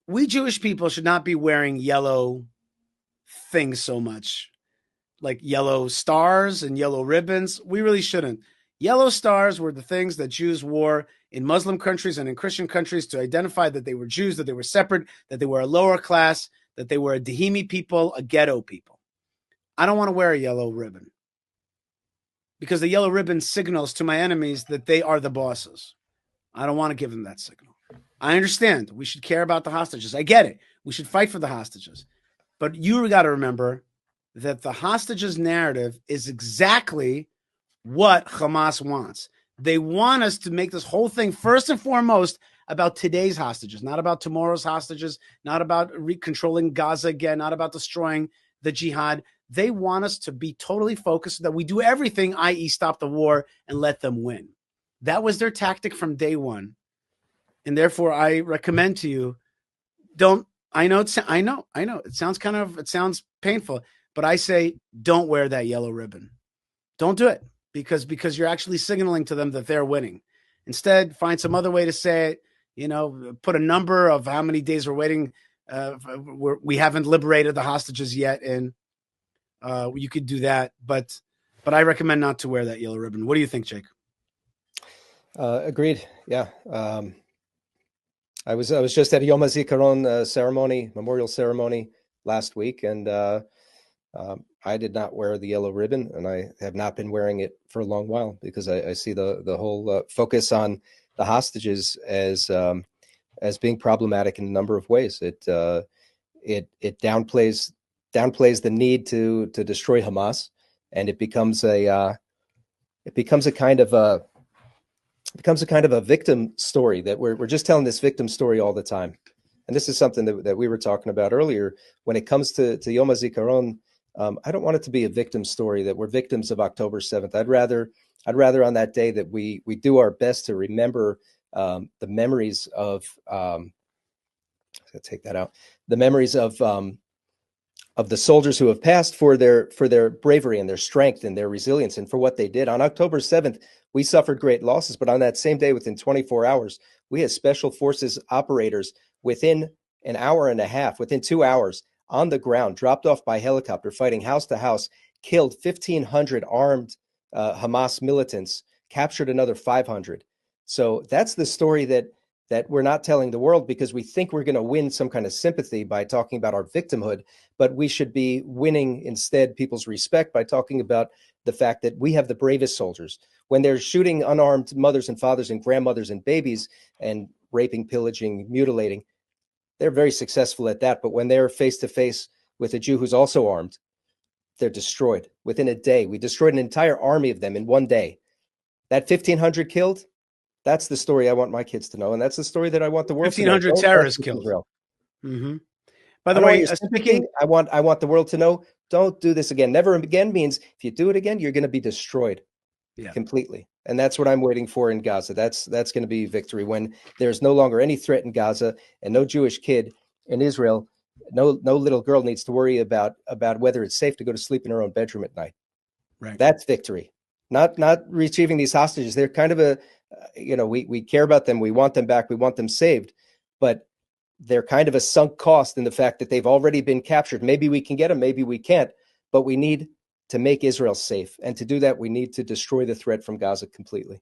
we Jewish people should not be wearing yellow things so much, like yellow stars and yellow ribbons. We really shouldn't. Yellow stars were the things that Jews wore in Muslim countries and in Christian countries to identify that they were Jews, that they were separate, that they were a lower class, that they were a Dahimi people, a ghetto people. I don't want to wear a yellow ribbon because the yellow ribbon signals to my enemies that they are the bosses. I don't want to give them that signal. I understand we should care about the hostages. I get it. We should fight for the hostages. But you got to remember that the hostages narrative is exactly what Hamas wants. They want us to make this whole thing first and foremost about today's hostages, not about tomorrow's hostages, not about controlling Gaza again, not about destroying the jihad. They want us to be totally focused that we do everything, i.e. stop the war and let them win. That was their tactic from day one. And therefore, I recommend to you, don't, I know, it sounds painful, but I say, don't wear that yellow ribbon. Don't do it because you're actually signaling to them that they're winning. Instead, find some other way to say it, put a number of how many days we're waiting. We haven't liberated the hostages yet. And you could do that, but I recommend not to wear that yellow ribbon. What do you think, Jake? Agreed. Yeah. I was just at a Yom HaZikaron ceremony, memorial ceremony last week, and I did not wear the yellow ribbon, and I have not been wearing it for a long while because I see the whole focus on the hostages as being problematic in a number of ways. It downplays the need to destroy Hamas, and it becomes a kind of a victim story that we're just telling this victim story all the time. And this is something that we were talking about earlier. When it comes to Yom HaZikaron, I don't want it to be a victim story that we're victims of October 7th. I'd rather on that day that we do our best to remember the memories of take that out. The memories of the soldiers who have passed for their bravery and their strength and their resilience and for what they did. On October 7th, we suffered great losses, but on that same day, within 24 hours, we had special forces operators within an hour and a half, within 2 hours, on the ground, dropped off by helicopter, fighting house to house, killed 1,500 armed Hamas militants, captured another 500. So that's the story that we're not telling the world because we think we're going to win some kind of sympathy by talking about our victimhood, but we should be winning instead people's respect by talking about the fact that we have the bravest soldiers. When they're shooting unarmed mothers and fathers and grandmothers and babies and raping, pillaging, mutilating, they're very successful at that. But when they're face to face with a Jew who's also armed, they're destroyed within a day. We destroyed an entire army of them in one day. That 1,500 killed, that's the story I want my kids to know. And that's the story that I want the world to know. 1,500 terrorists killed. Mm-hmm. By the way, I want the world to know, don't do this again. Never again means if you do it again, you're going to be destroyed completely. And that's what I'm waiting for in Gaza. That's going to be victory when there's no longer any threat in Gaza and no Jewish kid in Israel, no little girl needs to worry about whether it's safe to go to sleep in her own bedroom at night. Right. That's victory. Not retrieving these hostages. They're kind of we care about them. We want them back. We want them saved, but they're kind of a sunk cost in the fact that they've already been captured. Maybe we can get them, maybe we can't, but we need to make Israel safe. And to do that, we need to destroy the threat from Gaza completely.